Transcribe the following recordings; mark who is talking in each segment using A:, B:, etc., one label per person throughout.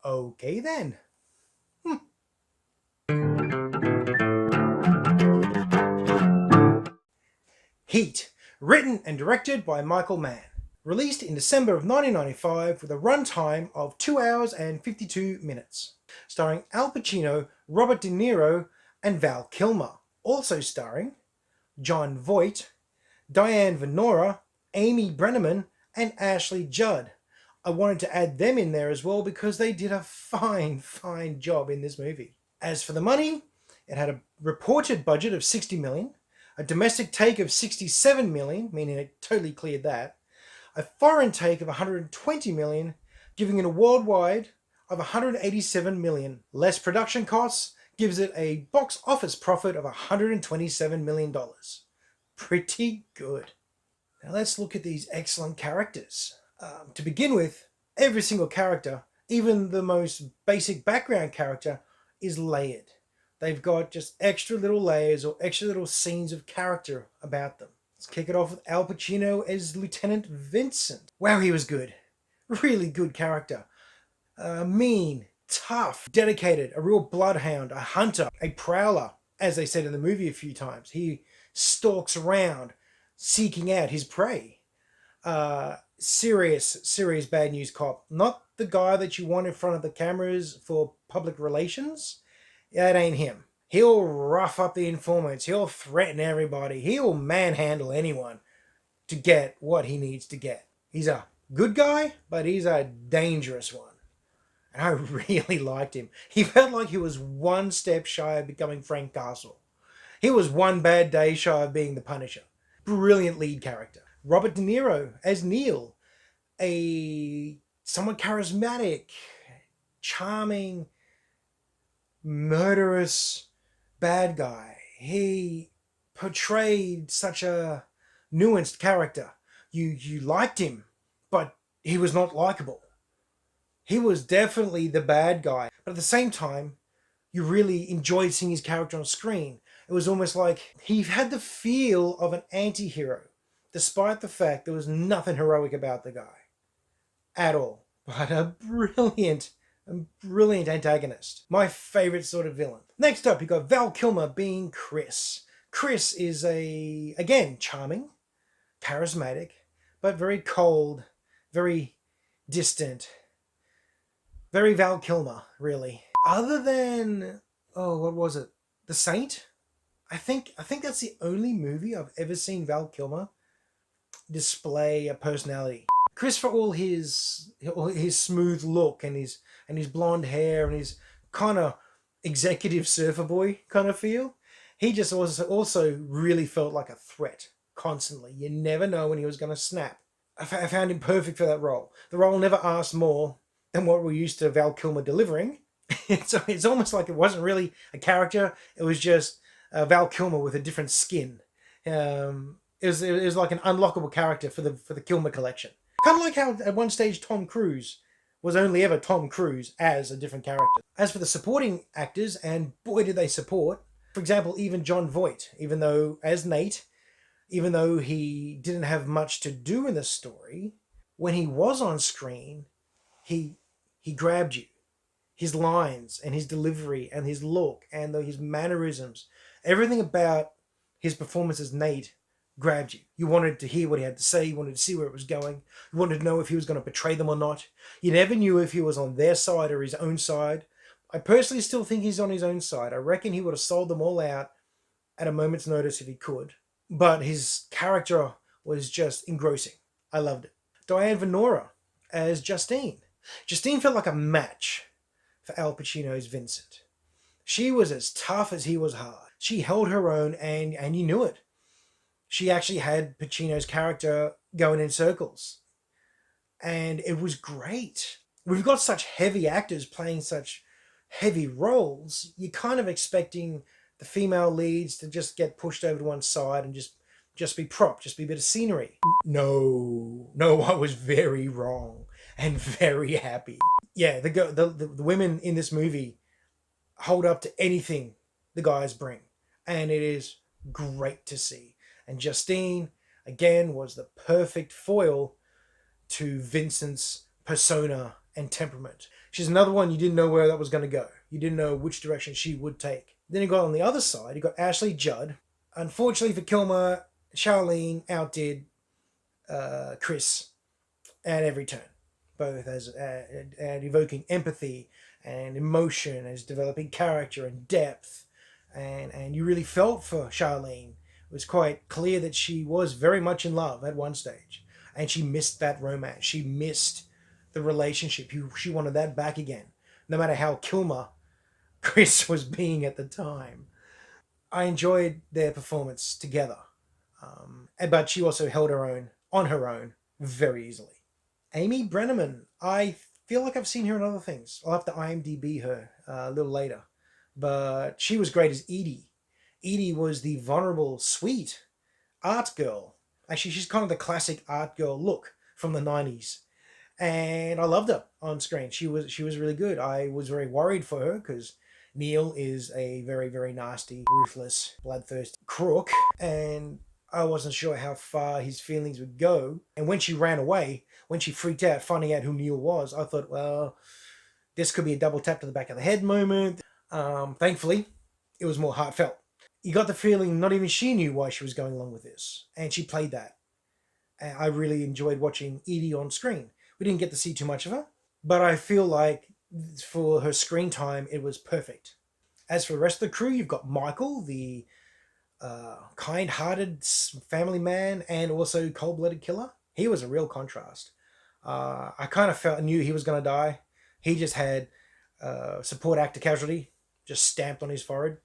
A: Okay then. Heat, written and directed by Michael Mann. Released in December of 1995 with a runtime of 2 hours and 52 minutes. Starring Al Pacino, Robert De Niro, and Val Kilmer. Also starring Jon Voight, Diane Venora, Amy Brenneman, and Ashley Judd. I wanted to add them in there as well because they did a fine job in this movie. As for the money, it had a reported budget of 60 million, a domestic take of 67 million, meaning it totally cleared that, a foreign take of 120 million, giving it a worldwide of 187 million. Less production costs gives it a box office profit of $127 million. Pretty good. Now let's look at these excellent characters. To begin with, every single character, even the most basic background character, is layered. They've got just extra little layers or extra little scenes of character about them. Let's kick it off with Al Pacino as Lieutenant Vincent. Wow, he was good. Really good character. Mean, tough, dedicated, a real bloodhound, a hunter, a prowler, as they said in the movie a few times. He stalks around seeking out his prey. Serious bad news cop. Not the guy that you want in front of the cameras for public relations. That ain't him. He'll rough up the informants. He'll threaten everybody. He'll manhandle anyone to get what he needs to get. He's a good guy, but he's a dangerous one. And I really liked him. He felt like he was one step shy of becoming Frank Castle. He was one bad day shy of being the Punisher. Brilliant lead character. Robert De Niro as Neil, a somewhat charismatic, charming, murderous bad guy. He portrayed such a nuanced character. You liked him, but he was not likable. He was definitely the bad guy, but at the same time, you really enjoyed seeing his character on screen. It was almost like he had the feel of an anti-hero, despite the fact there was nothing heroic about the guy at all. But a brilliant antagonist. My favorite sort of villain. Next up, you got Val Kilmer being Chris. Chris is again, charming, charismatic, but very cold, very distant. Very Val Kilmer, really. Other than, what was it? The Saint? I think that's the only movie I've ever seen Val Kilmer display a personality. Chris, for all his smooth look and his blonde hair and his kind of executive surfer boy kind of feel, he just also really felt like a threat constantly. You never know when he was going to snap. I found him perfect for that role. The role never asked more than what we're used to Val Kilmer delivering. It's almost like it wasn't really a character. It was just Val Kilmer with a different skin. It was like an unlockable character for the Kilmer collection. Kind of like how at one stage Tom Cruise was only ever Tom Cruise as a different character. As for the supporting actors, and boy did they support. For example, even Jon Voight, even though as Nate, even though he didn't have much to do in the story, when he was on screen, he grabbed you. His lines and his delivery and his look and his mannerisms, everything about his performance as Nate grabbed you. You wanted to hear what he had to say. You wanted to see where it was going. You wanted to know if he was going to betray them or not. You never knew if he was on their side or his own side. I personally still think he's on his own side. I reckon he would have sold them all out at a moment's notice if he could. But his character was just engrossing. I loved it. Diane Venora as Justine. Justine felt like a match for Al Pacino's Vincent. She was as tough as he was hard. She held her own and you knew it. She actually had Pacino's character going in circles. And it was great. We've got such heavy actors playing such heavy roles. You're kind of expecting the female leads to just get pushed over to one side and just be prop, just be a bit of scenery. No, I was very wrong and very happy. Yeah, the women in this movie hold up to anything the guys bring, and it is great to see. And Justine, again, was the perfect foil to Vincent's persona and temperament. She's another one you didn't know where that was going to go. You didn't know which direction she would take. Then you got on the other side, you got Ashley Judd. Unfortunately for Kilmer, Charlene outdid Chris at every turn, both as at evoking empathy and emotion, as developing character and depth, and you really felt for Charlene. It was quite clear that she was very much in love at one stage, and she missed that romance. She missed the relationship. She wanted that back again, no matter how Kilmer Chris was being at the time. I enjoyed their performance together, but she also held her own on her own very easily. Amy Brenneman, I feel like I've seen her in other things. I'll have to IMDb her a little later, but she was great as Edie. Edie was the vulnerable, sweet art girl. Actually, she's kind of the classic art girl look from the 90s. And I loved her on screen. She was really good. I was very worried for her because Neil is a very, very nasty, ruthless, bloodthirsty crook, and I wasn't sure how far his feelings would go. And when she ran away, when she freaked out finding out who Neil was, I thought, well, this could be a double tap to the back of the head moment. Thankfully, it was more heartfelt. You got the feeling not even she knew why she was going along with this, and she played that. And I really enjoyed watching Edie on screen. We didn't get to see too much of her, but I feel like for her screen time, it was perfect. As for the rest of the crew, you've got Michael, the kind-hearted family man and also cold-blooded killer. He was a real contrast. I kind of knew he was going to die. He just had support actor casualty just stamped on his forehead.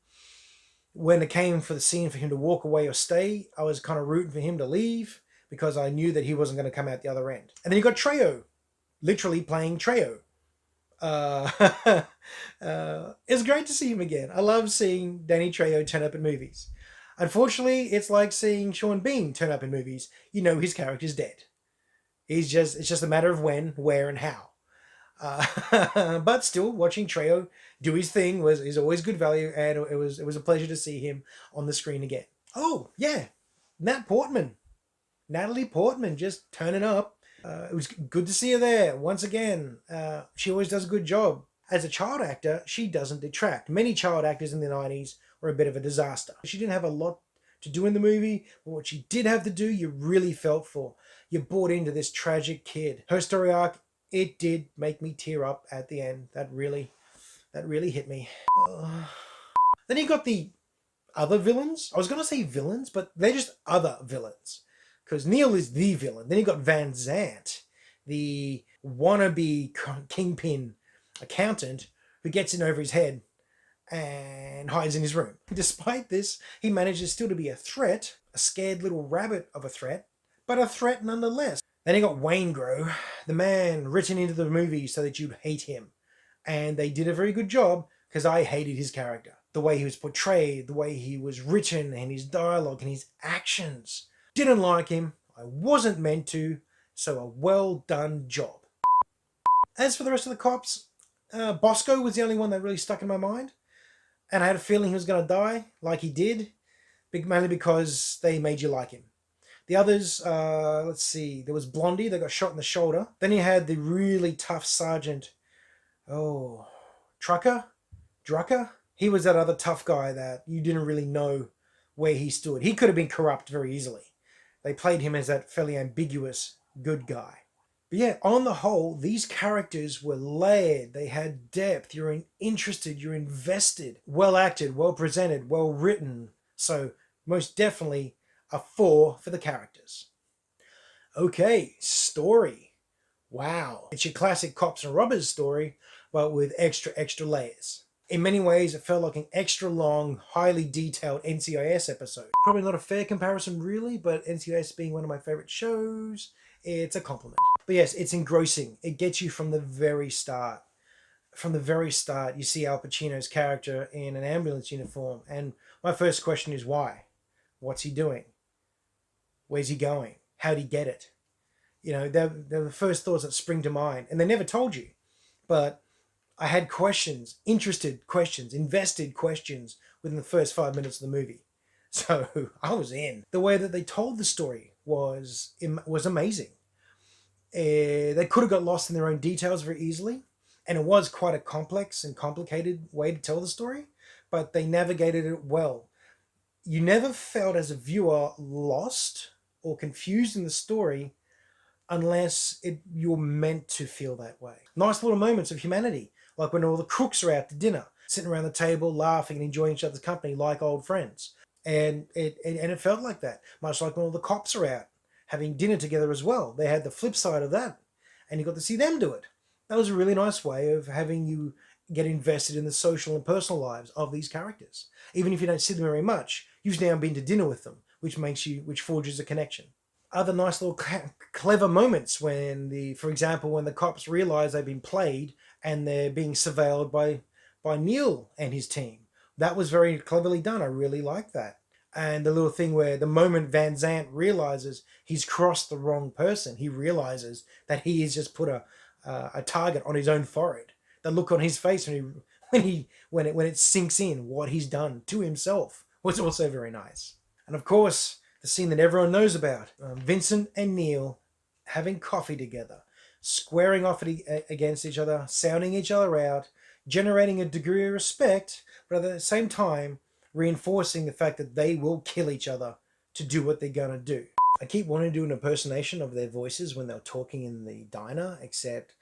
A: When it came for the scene for him to walk away or stay, I was kind of rooting for him to leave because I knew that he wasn't going to come out the other end. And then you got Trejo, literally playing Trejo. It's great to see him again. I love seeing Danny Trejo turn up in movies. Unfortunately, it's like seeing Sean Bean turn up in movies. You know his character's dead. It's just a matter of when, where, and how. But still, watching Trejo do his thing is always good value, and it was a pleasure to see him on the screen again. Oh yeah, Natalie Portman, just turning up. It was good to see her there once again. She always does a good job. As a child actor, she doesn't detract. Many child actors in the 90s were a bit of a disaster. She didn't have a lot to do in the movie, but what she did have to do, you really felt for. You bought into this tragic kid. Her story arc, it did make me tear up at the end. That really hit me. Then you got the other villains. I was going to say villains, but they're just other villains. Because Neil is the villain. Then you got Van Zant, the wannabe kingpin accountant who gets in over his head and hides in his room. Despite this, he manages still to be a threat, a scared little rabbit of a threat, but a threat nonetheless. Then you got Waingro, the man written into the movie so that you'd hate him. And they did a very good job because I hated his character. The way he was portrayed, the way he was written, and his dialogue and his actions. Didn't like him. I wasn't meant to. So a well done job. As for the rest of the cops, Bosco was the only one that really stuck in my mind. And I had a feeling he was going to die, like he did. Mainly because they made you like him. The others, let's see. There was Blondie that got shot in the shoulder. Then you had the really tough sergeant. Oh, Drucker? He was that other tough guy that you didn't really know where he stood. He could have been corrupt very easily. They played him as that fairly ambiguous good guy. But yeah, on the whole, these characters were layered. They had depth. You're interested. You're invested. Well acted, well presented, well written. So most definitely a 4 for the characters. Okay, story. Wow. It's your classic cops and robbers story, but with extra layers. In many ways, it felt like an extra long, highly detailed NCIS episode. Probably not a fair comparison, really, but NCIS being one of my favorite shows, it's a compliment. But yes, it's engrossing. It gets you from the very start. From the very start, you see Al Pacino's character in an ambulance uniform, and my first question is why? What's he doing? Where's he going? How'd he get it? You know, they're the first thoughts that spring to mind, and they never told you. But I had questions, interested questions, invested questions within the first 5 minutes of the movie. So I was in. The way that they told the story was amazing. They could have got lost in their own details very easily, and it was quite a complex and complicated way to tell the story, but they navigated it well. You never felt as a viewer lost or confused in the story unless you're meant to feel that way. Nice little moments of humanity, like when all the crooks are out to dinner, sitting around the table, laughing and enjoying each other's company like old friends. And it felt like that, much like when all the cops are out having dinner together as well. They had the flip side of that, and you got to see them do it. That was a really nice way of having you get invested in the social and personal lives of these characters. Even if you don't see them very much, you've now been to dinner with them, which forges a connection. Other nice little clever moments when for example, when the cops realize they've been played and they're being surveilled by Neil and his team. That was very cleverly done. I really like that. And the little thing where the moment Van Zant realizes he's crossed the wrong person, he realizes that he has just put a target on his own forehead. The look on his face when it sinks in what he's done to himself was also very nice. And of course, the scene that everyone knows about, Vincent and Neil having coffee together, squaring off against each other, sounding each other out, generating a degree of respect, but at the same time reinforcing the fact that they will kill each other to do what they're going to do. I keep wanting to do an impersonation of their voices when they're talking in the diner, except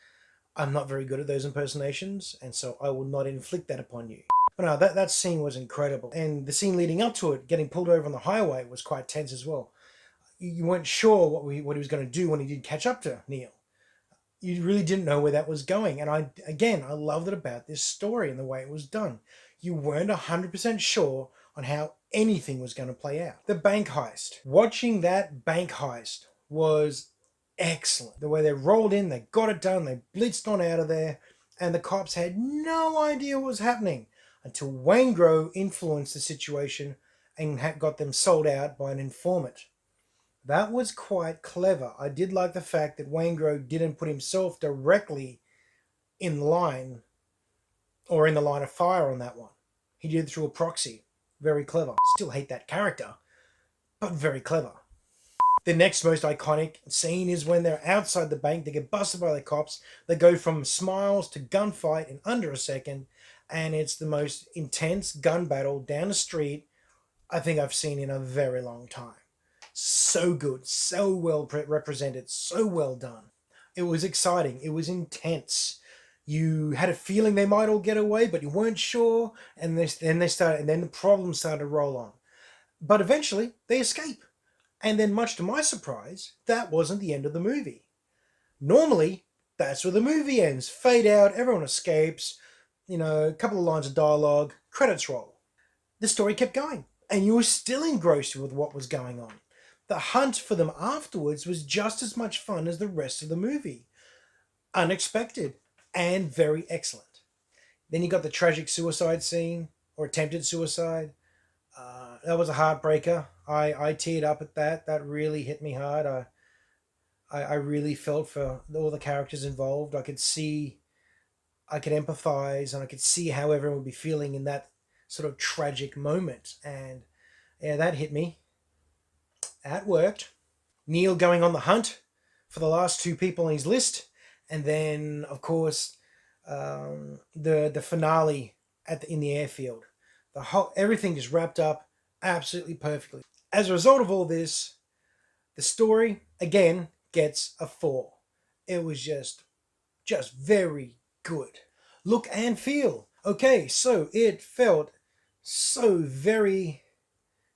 A: I'm not very good at those impersonations, and so I will not inflict that upon you. But no, that scene was incredible. And the scene leading up to it, getting pulled over on the highway, was quite tense as well. You weren't sure what he was going to do when he did catch up to Neil. You really didn't know where that was going. And I loved it about this story and the way it was done. You weren't 100% sure on how anything was going to play out. The bank heist. Watching that bank heist was excellent. The way they rolled in, they got it done, they blitzed on out of there, and the cops had no idea what was happening until Waingro influenced the situation and got them sold out by an informant. That was quite clever. I did like the fact that Waingro didn't put himself directly in line or in the line of fire on that one. He did it through a proxy. Very clever. Still hate that character, but very clever. The next most iconic scene is when they're outside the bank, they get busted by the cops, they go from smiles to gunfight in under a second, and it's the most intense gun battle down the street I think I've seen in a very long time. So good, so well represented, so well done. It was exciting, it was intense. You had a feeling they might all get away, but you weren't sure, and then the problems started to roll on. But eventually, they escape. And then, much to my surprise, that wasn't the end of the movie. Normally, that's where the movie ends. Fade out, everyone escapes, a couple of lines of dialogue, credits roll. The story kept going, and you were still engrossed with what was going on. The hunt for them afterwards was just as much fun as the rest of the movie. Unexpected, and very excellent. Then you got the tragic suicide scene, or attempted suicide. That was a heartbreaker. I teared up at that. That really hit me hard. I really felt for all the characters involved. I could empathize, and I could see how everyone would be feeling in that sort of tragic moment. And yeah, that hit me. That worked. Neil going on the hunt for the last two people on his list. And then, of course, the finale in the airfield. Everything just wrapped up absolutely perfectly. As a result of all this, the story again gets a 4. It was just very good. Look and feel. Okay, so it felt so very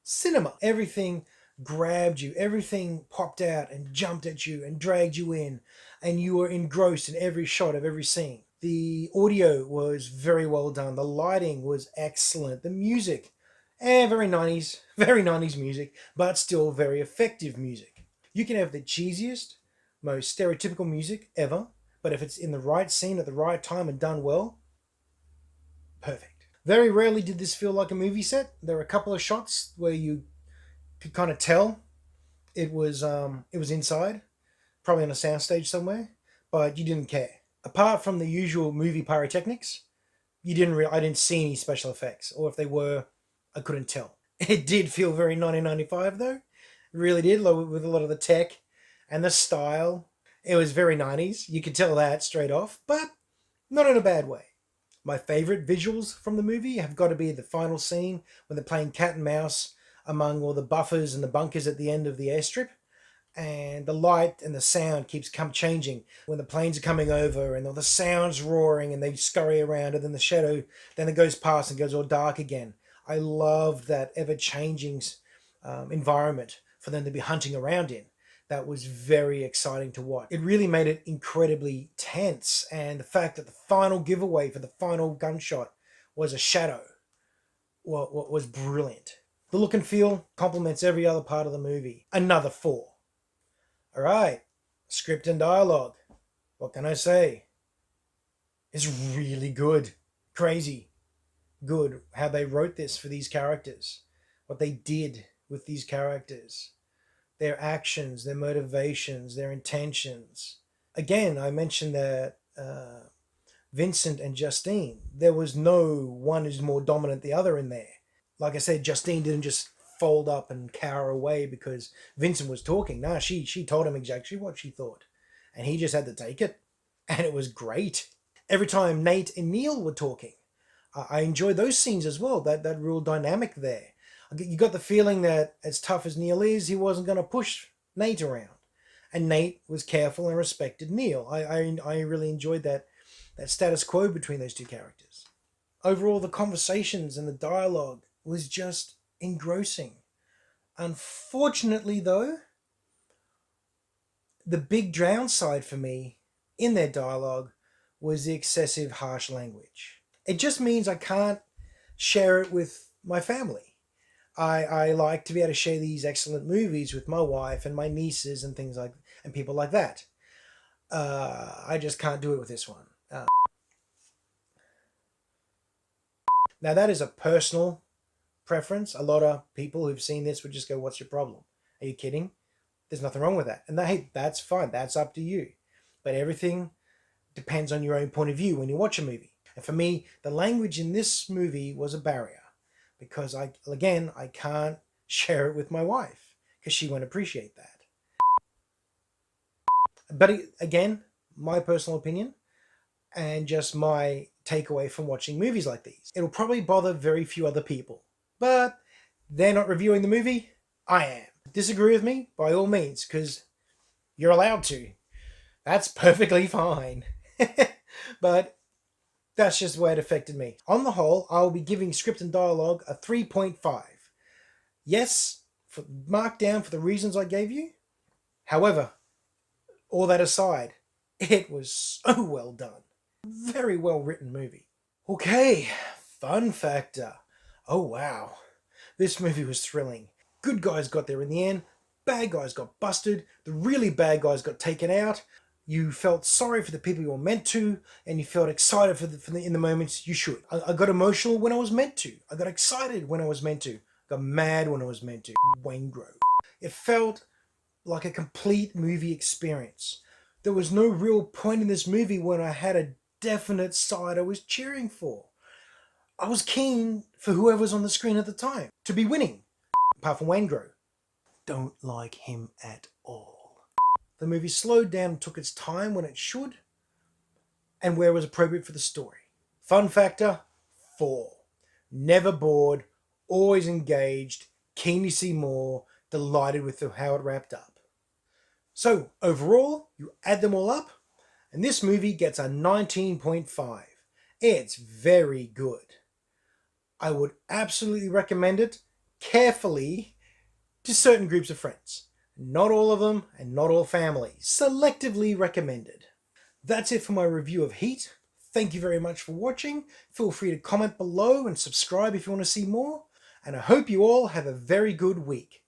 A: cinema. Everything grabbed you, everything popped out and jumped at you and dragged you in, and you were engrossed in every shot of every scene. The audio was very well done. The lighting was excellent. The music, very 90s music, but still very effective music. You can have the cheesiest, most stereotypical music ever, but if it's in the right scene at the right time and done well, perfect. Very rarely did this feel like a movie set. There were a couple of shots where you could kind of tell it was inside, probably on a soundstage somewhere, but you didn't care. Apart from the usual movie pyrotechnics, I didn't see any special effects, or if they were, I couldn't tell. It did feel very 1995 though. It really did, with a lot of the tech and the style. It was very 90s. You could tell that straight off, but not in a bad way. My favorite visuals from the movie have got to be the final scene when they're playing cat and mouse among all the buffers and the bunkers at the end of the airstrip. And the light and the sound keeps changing when the planes are coming over, and all the sounds roaring, and they scurry around, and then the shadow, then it goes past and goes all dark again. I loved that ever-changing environment for them to be hunting around in. That was very exciting to watch. It really made it incredibly tense, and the fact that the final giveaway for the final gunshot was a shadow was brilliant. The look and feel complements every other part of the movie. Another 4. All right, script and dialogue. What can I say? It's really good. Crazy good how they wrote this for these characters. What they did with these characters. Their actions, their motivations, their intentions. Again, I mentioned that Vincent and Justine, there was no one who's more dominant than the other in there. Like I said, Justine didn't just fold up and cower away because Vincent was talking. No, she told him exactly what she thought. And he just had to take it. And it was great. Every time Nate and Neil were talking, I enjoyed those scenes as well. That real dynamic there. You got the feeling that as tough as Neil is, he wasn't going to push Nate around. And Nate was careful and respected Neil. I really enjoyed that status quo between those two characters. Overall, the conversations and the dialogue was just engrossing. Unfortunately, though, the big downside for me in their dialogue was the excessive harsh language. It just means I can't share it with my family. I like to be able to share these excellent movies with my wife and my nieces and things like, and people like that. I just can't do it with this one. Now that is a personal preference. A lot of people who've seen this would just go, "What's your problem? Are you kidding?" There's nothing wrong with that. And hey, that's fine. That's up to you. But everything depends on your own point of view when you watch a movie. And for me, the language in this movie was a barrier because I can't share it with my wife because she won't appreciate that. But again, my personal opinion and just my takeaway from watching movies like these. It'll probably bother very few other people, but they're not reviewing the movie. I am. Disagree with me? By all means, because you're allowed to. That's perfectly fine. But that's just the way it affected me. On the whole, I'll be giving script and dialogue a 3.5. Yes, marked down for the reasons I gave you. However, all that aside, it was so well done. Very well written movie. Okay, fun factor. Oh wow, this movie was thrilling. Good guys got there in the end. Bad guys got busted. The really bad guys got taken out. You felt sorry for the people you were meant to, and you felt excited in the moments you should. I got emotional when I was meant to. I got excited when I was meant to. I got mad when I was meant to. Waingro. It felt like a complete movie experience. There was no real point in this movie when I had a definite side I was cheering for. I was keen for whoever's on the screen at the time to be winning, apart from Waingro. Don't like him at all. The movie slowed down and took its time when it should, and where it was appropriate for the story. Fun factor, 4. Never bored, always engaged, keen to see more, delighted with how it wrapped up. So, overall, you add them all up, and this movie gets a 19.5. It's very good. I would absolutely recommend it carefully to certain groups of friends. Not all of them, and not all families. Selectively recommended. That's it for my review of Heat. Thank you very much for watching. Feel free to comment below and subscribe if you want to see more. And I hope you all have a very good week.